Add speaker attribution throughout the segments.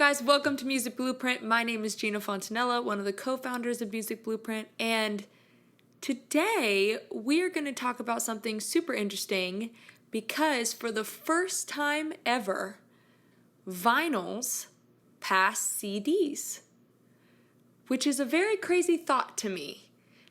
Speaker 1: guys? Welcome to Music Blueprint. My name is Gina Fontanella, one of the co-founders of Music Blueprint, and today we're going to talk about something super interesting because for the first time ever, vinyls pass CDs, which is a very crazy thought to me,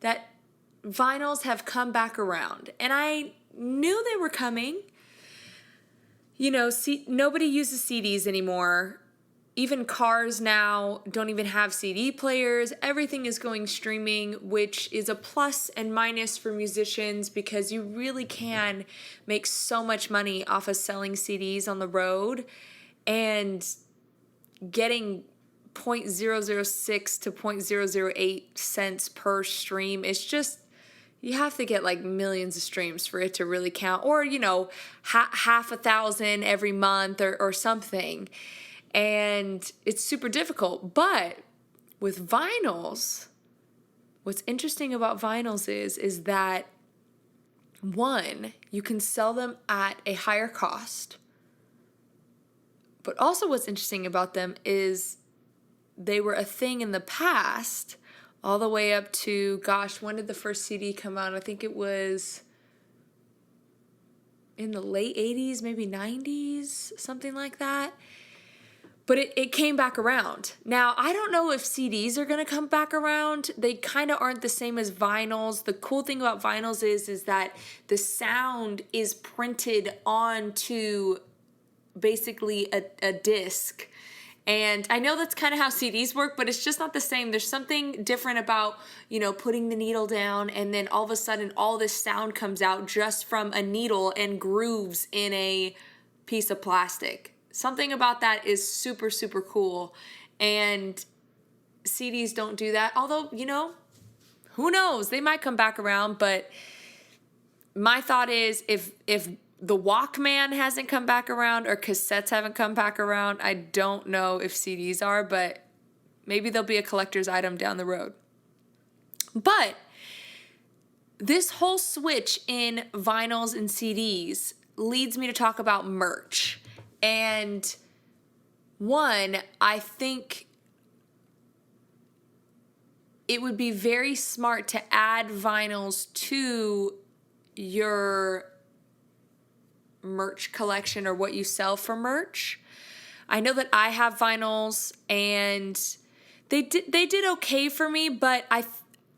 Speaker 1: that vinyls have come back around. And I knew they were coming. You know, nobody uses CDs anymore. Even cars now don't even have CD players. Everything is going streaming, which is a plus and minus for musicians because you really can make so much money off of selling CDs on the road and getting 0.006 to 0.008 cents per stream. It's just, you have to get like millions of streams for it to really count, or, you know, half a thousand every month or something. And it's super difficult. But with vinyls, what's interesting about vinyls is that, one, you can sell them at a higher cost. But also what's interesting about them is they were a thing in the past, all the way up to, gosh, when did the first CD come out? I think it was in the late 80s, maybe 90s, something like that. But it came back around. Now, I don't know if CDs are going to come back around. They kind of aren't the same as vinyls. The cool thing about vinyls is that the sound is printed onto basically a disc. And I know that's kind of how CDs work, but it's just not the same. There's something different about, you know, putting the needle down and then all of a sudden all this sound comes out just from a needle and grooves in a piece of plastic. Something about that is super, super cool. And CDs don't do that. Although, you know, who knows? They might come back around. But my thought is if the Walkman hasn't come back around or cassettes haven't come back around, I don't know if CDs are, but maybe they'll be a collector's item down the road. But this whole switch in vinyls and CDs leads me to talk about merch. And one, I think it would be very smart to add vinyls to your merch collection or what you sell for merch. I know that I have vinyls and they did okay for me, but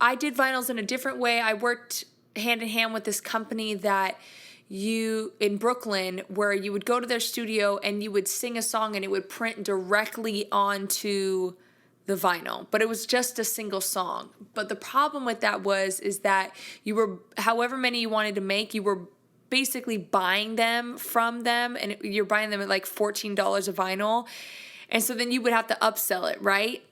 Speaker 1: I did vinyls in a different way. I worked hand in hand with this company that in Brooklyn, where you would go to their studio and you would sing a song and it would print directly onto the vinyl, but it was just a single song. But the problem with that is that you were, however many you wanted to make, you were basically buying them from them, and you're buying them at like $14 a vinyl. And so then you would have to upsell it, right?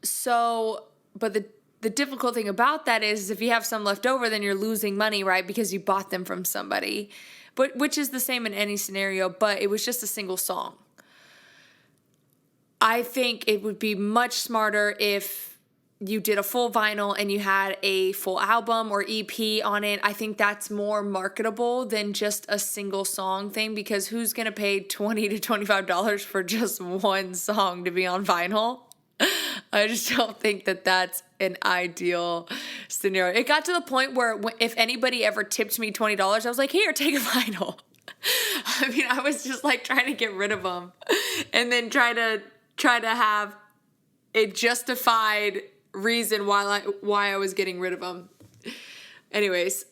Speaker 1: So, but the difficult thing about that is if you have some left over, then you're losing money, right? Because you bought them from somebody, but which is the same in any scenario, but it was just a single song. I think it would be much smarter if you did a full vinyl and you had a full album or EP on it. I think that's more marketable than just a single song thing, because who's going to pay $20 to $25 for just one song to be on vinyl? I just don't think that that's an ideal scenario. It got to the point where if anybody ever tipped me $20, I was like, here, take a vinyl. I mean, I was just like trying to get rid of them and then try to have a justified reason why I was getting rid of them. Anyways,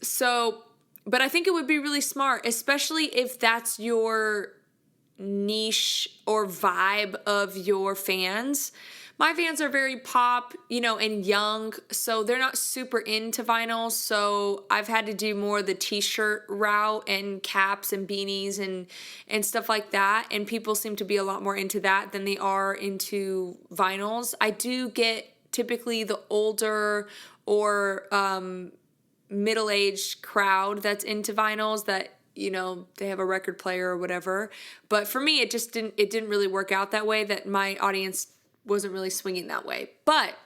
Speaker 1: but I think it would be really smart, especially if that's your niche or vibe of your fans. My fans are very pop, you know, and young, so they're not super into vinyl. So I've had to do more the t-shirt route and caps and beanies and stuff like that. And people seem to be a lot more into that than they are into vinyls. I do get typically the older or middle-aged crowd that's into vinyls that, you know, they have a record player or whatever. But for me, it didn't really work out that way, that my audience wasn't really swinging that way. But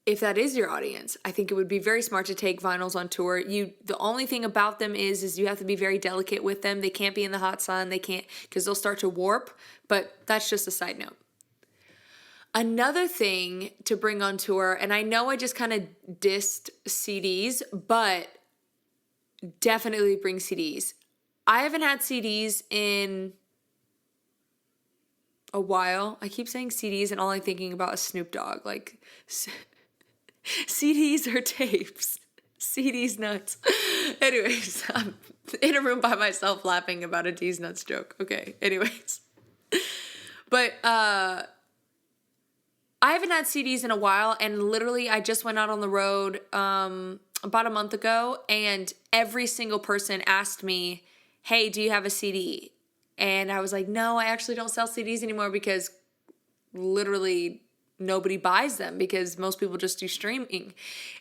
Speaker 1: if that is your audience, I think it would be very smart to take vinyls on tour. The only thing about them is you have to be very delicate with them. They can't be in the hot sun. They can't, because they'll start to warp, but that's just a side note. Another thing to bring on tour, and I know I just kind of dissed CDs, but definitely bring CDs. I haven't had CDs in a while. I keep saying CDs and all I'm thinking about is Snoop Dogg. Like, CDs or tapes. CDs nuts. Anyways, I'm in a room by myself laughing about a D's nuts joke. Okay, anyways. But I haven't had CDs in a while, and literally I just went out on the road about a month ago, and every single person asked me, hey, do you have a CD? And I was like, no, I actually don't sell CDs anymore because literally nobody buys them because most people just do streaming.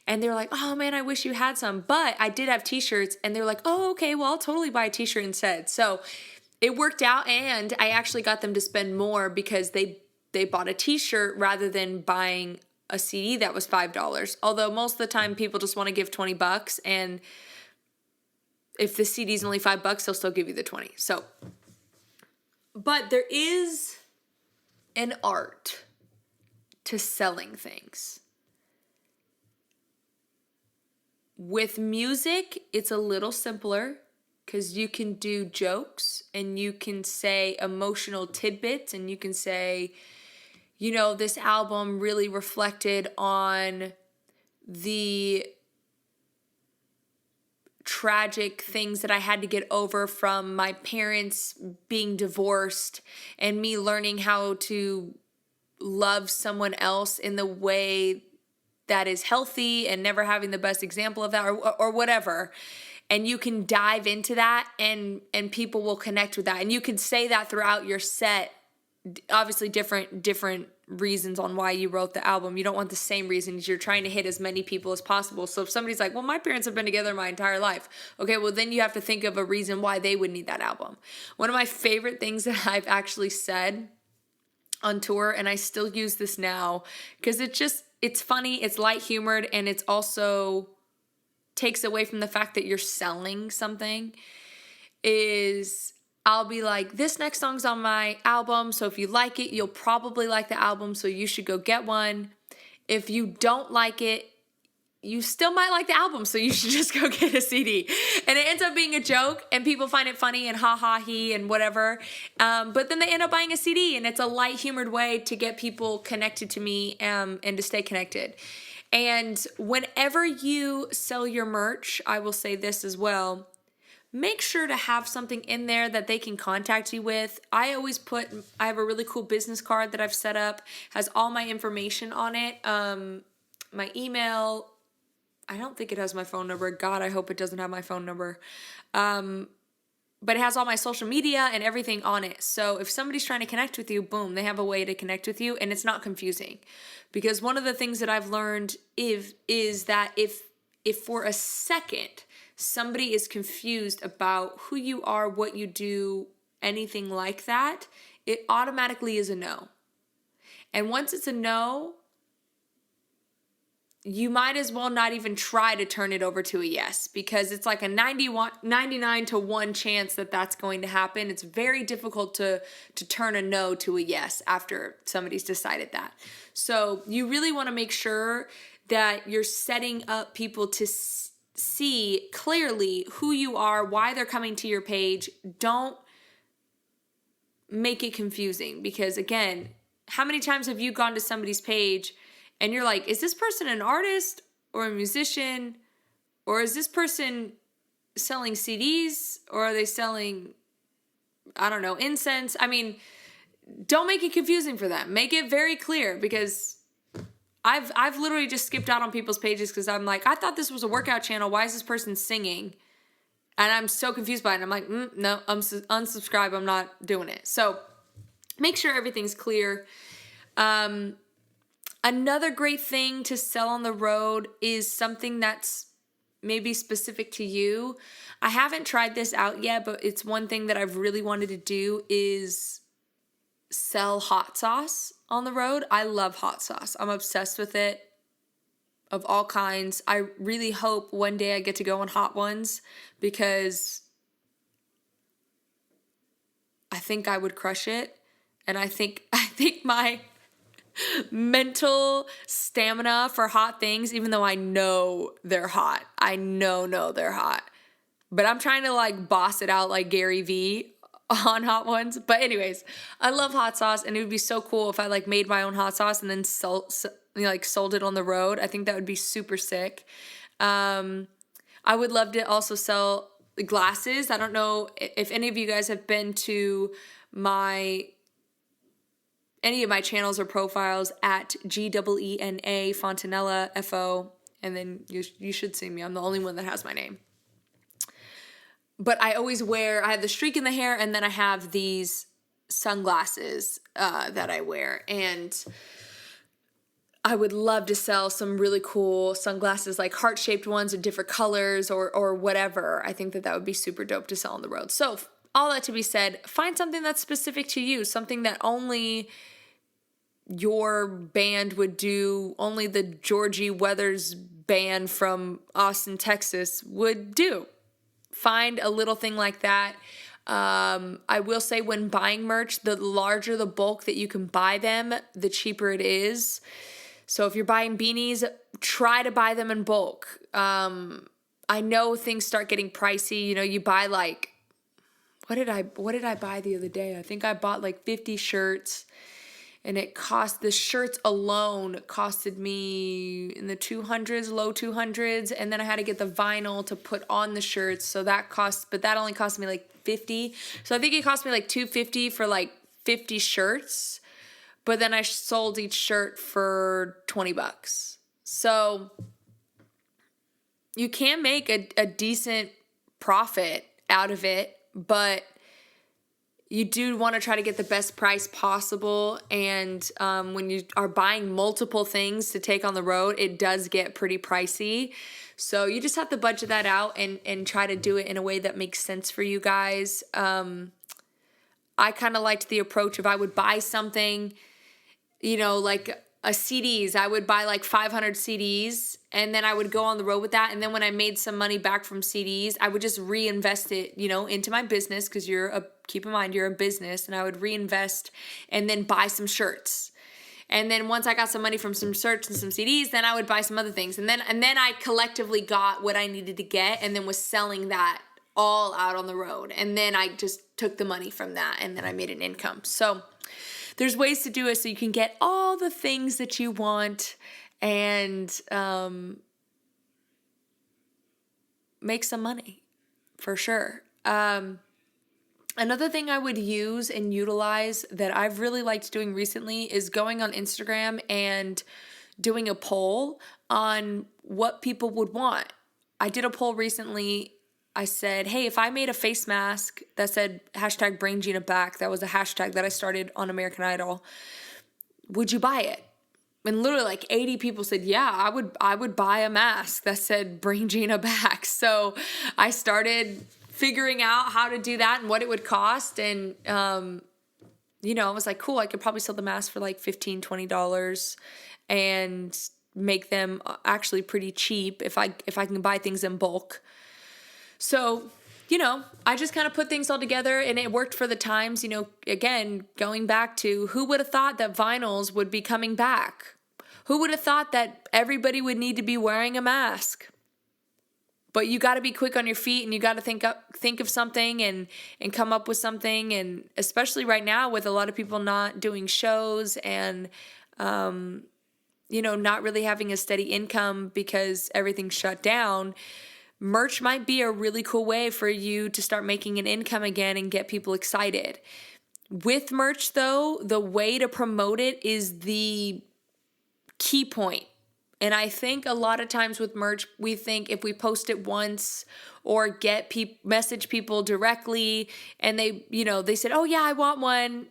Speaker 1: And they're like, oh man, I wish you had some. But I did have t-shirts, and they're like, oh, okay, well, I'll totally buy a t-shirt instead. So it worked out, and I actually got them to spend more because they bought a t-shirt rather than buying a CD that was $5. Although most of the time people just want to give $20, and if the CD is only $5, they'll still give you the 20. So, but there is an art to selling things. With music, it's a little simpler because you can do jokes and you can say emotional tidbits, and you can say, you know, this album really reflected on the tragic things that I had to get over from my parents being divorced and me learning how to love someone else in the way that is healthy and never having the best example of that, or whatever. And you can dive into that, and people will connect with that. And you can say that throughout your set. Obviously different reasons on why you wrote the album. You don't want the same reasons. You're trying to hit as many people as possible. So if somebody's like, well, my parents have been together my entire life. Okay, well then you have to think of a reason why they would need that album. One of my favorite things that I've actually said on tour, and I still use this now because it's funny, it's light humored, and it's also takes away from the fact that you're selling something, is I'll be like, this next song's on my album, so if you like it, you'll probably like the album, so you should go get one. If you don't like it, you still might like the album, so you should just go get a CD. And it ends up being a joke, and people find it funny and ha ha he and whatever. But then they end up buying a CD, and it's a light humored way to get people connected to me and to stay connected. And whenever you sell your merch, I will say this as well, make sure to have something in there that they can contact you with. I have a really cool business card that I've set up, has all my information on it. My email, I don't think it has my phone number. God, I hope it doesn't have my phone number. But it has all my social media and everything on it. So if somebody's trying to connect with you, boom, they have a way to connect with you, and it's not confusing. Because one of the things that I've learned is that if for a second somebody is confused about who you are, what you do, anything like that, it automatically is a no. And once it's a no, you might as well not even try to turn it over to a yes, because it's like a 99 to 1 chance that that's going to happen. It's very difficult to turn a no to a yes after somebody's decided that. So you really want to make sure that you're setting up people to see clearly who you are, why they're coming to your page. Don't make it confusing, because again, how many times have you gone to somebody's page and you're like, is this person an artist or a musician, or is this person selling CDs, or are they selling, I don't know, incense? I mean, don't make it confusing for them. Make it very clear, because I've literally just skipped out on people's pages because I'm like, I thought this was a workout channel. Why is this person singing? And I'm so confused by it. I'm like, no, I'm unsubscribe. I'm not doing it. So make sure everything's clear. Another great thing to sell on the road is something that's maybe specific to you. I haven't tried this out yet, but it's one thing that I've really wanted to do is sell hot sauce on the road. I love hot sauce. I'm obsessed with it. of all kinds. I really hope one day I get to go on Hot Ones because I think I would crush it. And I think my mental stamina for hot things, even though I know they're hot. I know they're hot. But I'm trying to like boss it out like Gary Vee on Hot Ones. But anyways, I love hot sauce, and it would be so cool if I like made my own hot sauce and then sold it on the road. I think that would be super sick. I would love to also sell glasses. I don't know if any of you guys have been to any of my channels or profiles at GEENA Fontanella FO, and then you should see me. I'm the only one that has my name. But I always I have the streak in the hair, and then I have these sunglasses that I wear. And I would love to sell some really cool sunglasses, like heart-shaped ones in different colors or whatever. I think that would be super dope to sell on the road. So all that to be said, find something that's specific to you, something that only your band would do, only the Georgie Weathers band from Austin, Texas would do. Find a little thing like that. I will say when buying merch, the larger the bulk that you can buy them, the cheaper it is. So if you're buying beanies, try to buy them in bulk. I know things start getting pricey. You know, you buy like, what did I buy the other day? I think I bought like 50 shirts. And the shirts alone costed me in the 200s, low 200s. And then I had to get the vinyl to put on the shirts. So but that only cost me like 50. So I think it cost me like $250 for like 50 shirts. But then I sold each shirt for $20. So you can make a decent profit out of it, but you do want to try to get the best price possible. And when you are buying multiple things to take on the road, it does get pretty pricey. So you just have to budget that out and try to do it in a way that makes sense for you guys. I kind of liked the approach of I would buy something, like CDs. I would buy like 500 CDs, and then I would go on the road with that. And then when I made some money back from CDs, I would just reinvest it, into my business, because keep in mind, you're a business, and I would reinvest and then buy some shirts. And then once I got some money from some shirts and some CDs, then I would buy some other things. And then I collectively got what I needed to get, and then was selling that all out on the road. And then I just took the money from that, and then I made an income. So there's ways to do it so you can get all the things that you want and make some money for sure. Another thing I would use and utilize that I've really liked doing recently is going on Instagram and doing a poll on what people would want. I did a poll recently. I said, hey, if I made a face mask that said #bring Gina back, that was a hashtag that I started on American Idol, would you buy it? And literally like 80 people said, yeah, I would buy a mask that said bring Gina back. So I started figuring out how to do that and what it would cost. And, I was like, cool, I could probably sell the mask for like $15, $20 and make them actually pretty cheap if I can buy things in bulk. So, I just kind of put things all together, and it worked for the times. Again, going back to who would have thought that vinyls would be coming back? Who would have thought that everybody would need to be wearing a mask? But you got to be quick on your feet, and you got to think of something and come up with something. And especially right now with a lot of people not doing shows and, not really having a steady income because everything's shut down, merch might be a really cool way for you to start making an income again and get people excited. With merch, though, the way to promote it is the key point. And I think a lot of times with merch, we think if we post it once or message people directly and they said, oh yeah, I want one,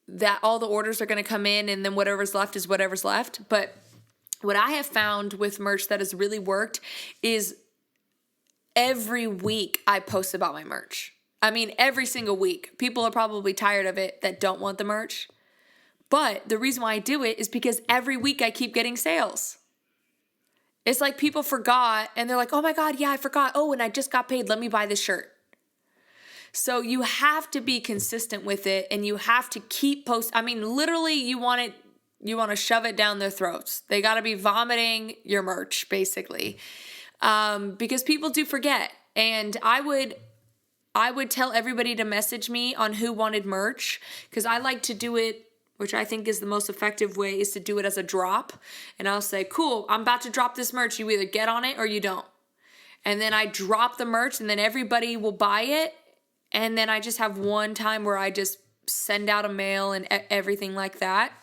Speaker 1: that all the orders are going to come in and then whatever's left is whatever's left. But what I have found with merch that has really worked is every week I post about my merch. I mean, every single week. People are probably tired of it that don't want the merch. But the reason why I do it is because every week I keep getting sales. It's like people forgot and they're like, oh my God, yeah, I forgot. Oh, and I just got paid. Let me buy this shirt. So you have to be consistent with it and you have to keep posting. I mean, literally you want to shove it down their throats. They got to be vomiting your merch basically. Because people do forget. And I would tell everybody to message me on who wanted merch because I like to do it, which I think is the most effective way, is to do it as a drop. And I'll say, cool, I'm about to drop this merch. You either get on it or you don't. And then I drop the merch and then everybody will buy it. And then I just have one time where I just send out a mail and everything like that.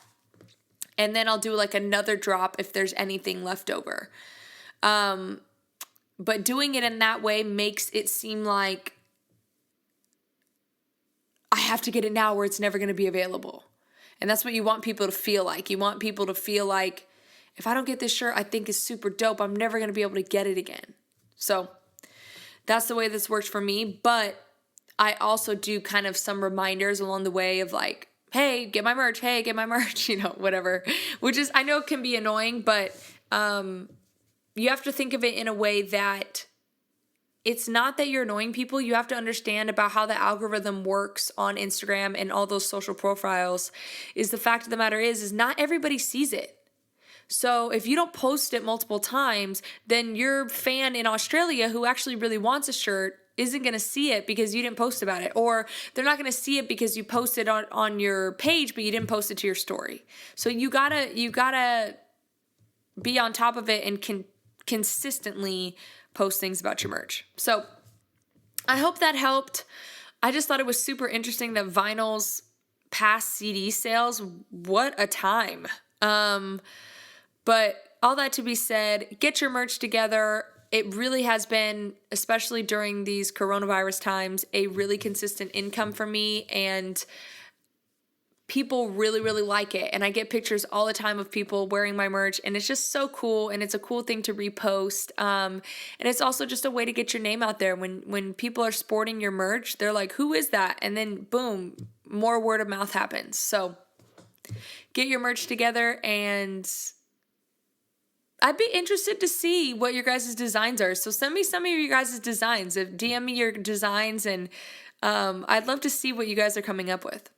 Speaker 1: And then I'll do like another drop if there's anything left over. But doing it in that way makes it seem like I have to get it now or it's never going to be available. And that's what you want people to feel like. You want people to feel like, if I don't get this shirt I think is super dope, I'm never going to be able to get it again. So that's the way this works for me. But I also do kind of some reminders along the way of like, hey, get my merch. Hey, get my merch, whatever. Which is, I know can be annoying, but you have to think of it in a way that it's not that you're annoying people. You have to understand about how the algorithm works on Instagram and all those social profiles. Is the fact of the matter is not everybody sees it. So if you don't post it multiple times, then your fan in Australia who actually really wants a shirt isn't going to see it because you didn't post about it. Or they're not going to see it because you posted on your page, but you didn't post it to your story. So you gotta be on top of it and consistently post things about your merch. So I hope that helped. I just thought it was super interesting that vinyl's past CD sales. What a time. But all that to be said, get your merch together. It really has been, especially during these coronavirus times, a really consistent income for me, and people really, really like it. And I get pictures all the time of people wearing my merch, and it's just so cool, and it's a cool thing to repost. And it's also just a way to get your name out there. When people are sporting your merch, they're like, who is that? And then boom, more word of mouth happens. So get your merch together, and I'd be interested to see what your guys' designs are. So send me some of your guys' designs. DM me your designs, and I'd love to see what you guys are coming up with.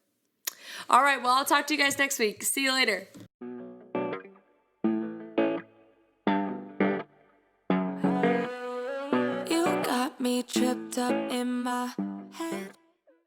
Speaker 1: All right, well, I'll talk to you guys next week. See you later. You got me tripped up in my